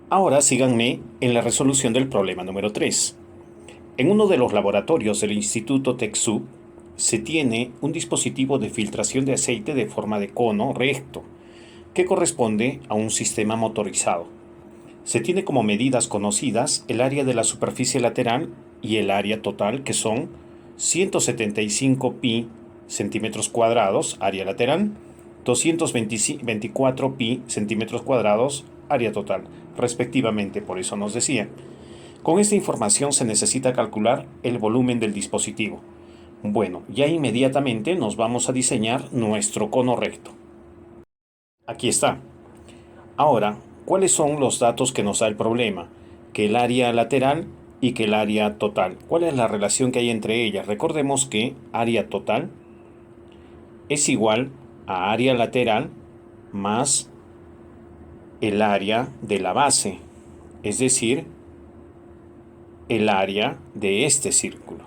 Ahora síganme en la resolución del problema número 3. En uno de los laboratorios del Instituto TecSoup se tiene un dispositivo de filtración de aceite de forma de cono recto, que corresponde a un sistema motorizado. Se tiene como medidas conocidas el área de la superficie lateral y el área total, que son 175 pi centímetros cuadrados, área lateral, 224 pi centímetros cuadrados, área total, respectivamente. Por eso nos decía, con esta información se necesita calcular el volumen del dispositivo. Bueno, ya inmediatamente nos vamos a diseñar nuestro cono recto. Aquí está. Ahora, ¿cuáles son los datos que nos da el problema? Que el área lateral y que el área total. ¿Cuál es la relación que hay entre ellas? Recordemos que área total es igual a área lateral más el área de la base, es decir, el área de este círculo.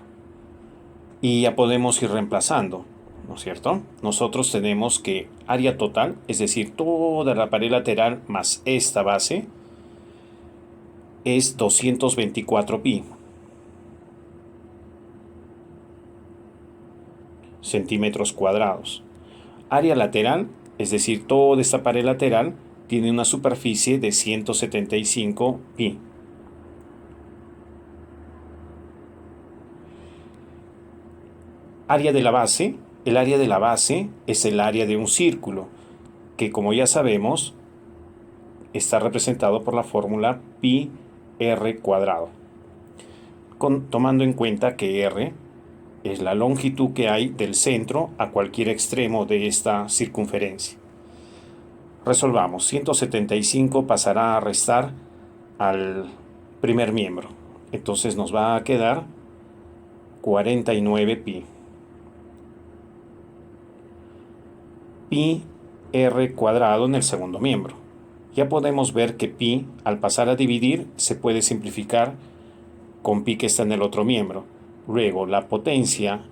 Y ya podemos ir reemplazando, ¿no es cierto? Nosotros tenemos que área total, es decir, toda la pared lateral más esta base, es 224 pi centímetros cuadrados. Área lateral, es decir, toda esta pared lateral, tiene una superficie de 175 pi. Área de la base. El área de la base es el área de un círculo, que como ya sabemos, está representado por la fórmula pi r cuadrado. Tomando en cuenta que r es la longitud que hay del centro a cualquier extremo de esta circunferencia. Resolvamos. 175 pasará a restar al primer miembro. Entonces nos va a quedar 49 pi. Pi r cuadrado en el segundo miembro. Ya podemos ver que pi, al pasar a dividir, se puede simplificar con pi que está en el otro miembro. Luego, la potencia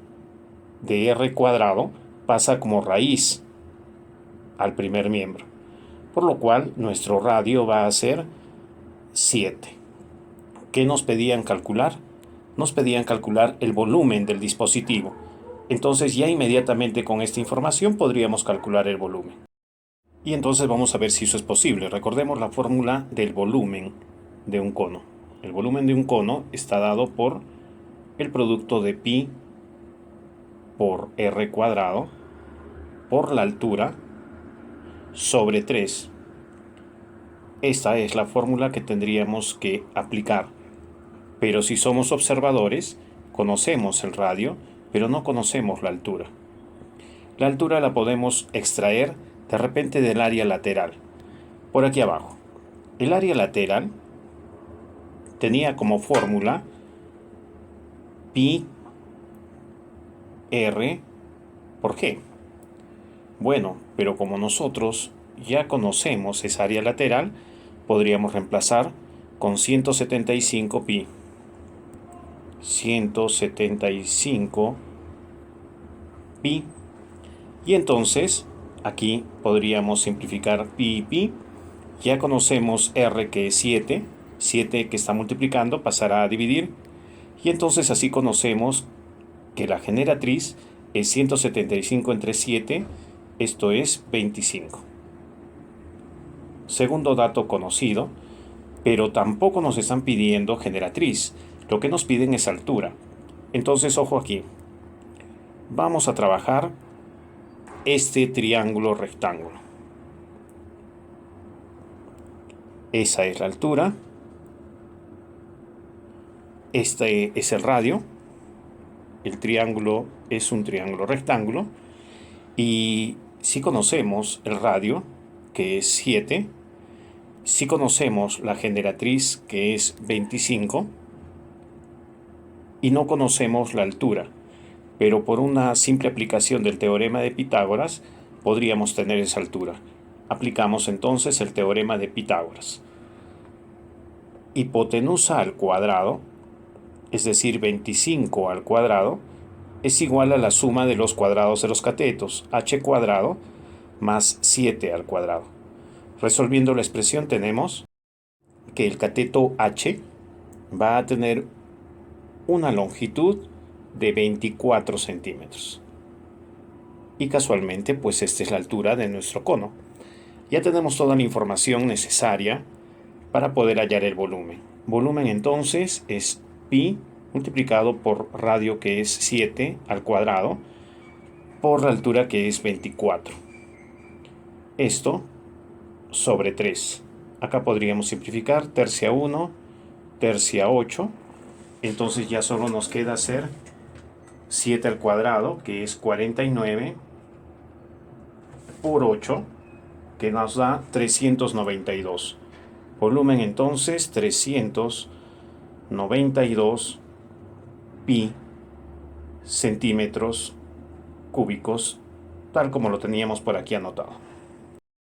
de r cuadrado pasa como raíz al primer miembro, por lo cual nuestro radio va a ser 7. ¿Qué nos pedían calcular? Nos pedían calcular el volumen del dispositivo. Entonces ya inmediatamente con esta información podríamos calcular el volumen. Y entonces vamos a ver si eso es posible. Recordemos la fórmula del volumen de un cono. El volumen de un cono está dado por el producto de pi por r cuadrado por la altura sobre 3. Esta es la fórmula que tendríamos que aplicar. Pero si somos observadores, conocemos el radio, pero no conocemos la altura. La altura la podemos extraer de repente del área lateral. Por aquí abajo. El área lateral tenía como fórmula pi r por g. Bueno, pero como nosotros ya conocemos esa área lateral, podríamos reemplazar con 175 pi. 175 pi. Y entonces aquí podríamos simplificar pi y pi. Ya conocemos r, que es 7. 7 que está multiplicando pasará a dividir. Y entonces así conocemos que la generatriz es 175 entre 7, esto es 25. Segundo dato conocido, pero tampoco nos están pidiendo generatriz. Lo que nos piden es altura. Entonces, ojo aquí. Vamos a trabajar este triángulo rectángulo. Esa es la altura. Este es el radio. El triángulo es un triángulo rectángulo. Y si conocemos el radio, que es 7, si conocemos la generatriz, que es 25, y no conocemos la altura, pero por una simple aplicación del teorema de Pitágoras podríamos tener esa altura. Aplicamos entonces el teorema de Pitágoras. Hipotenusa al cuadrado, es decir, 25 al cuadrado, es igual a la suma de los cuadrados de los catetos, h cuadrado más 7 al cuadrado. Resolviendo la expresión tenemos que el cateto H va a tener una longitud de 24 centímetros. Y casualmente, pues esta es la altura de nuestro cono. Ya tenemos toda la información necesaria para poder hallar el volumen. Volumen entonces es pi multiplicado por radio, que es 7 al cuadrado, por la altura, que es 24. Esto sobre 3. Acá podríamos simplificar tercia 1, tercia 8. Entonces ya solo nos queda hacer 7 al cuadrado, que es 49, por 8, que nos da 392. Volumen entonces 392 pi centímetros cúbicos, tal como lo teníamos por aquí anotado.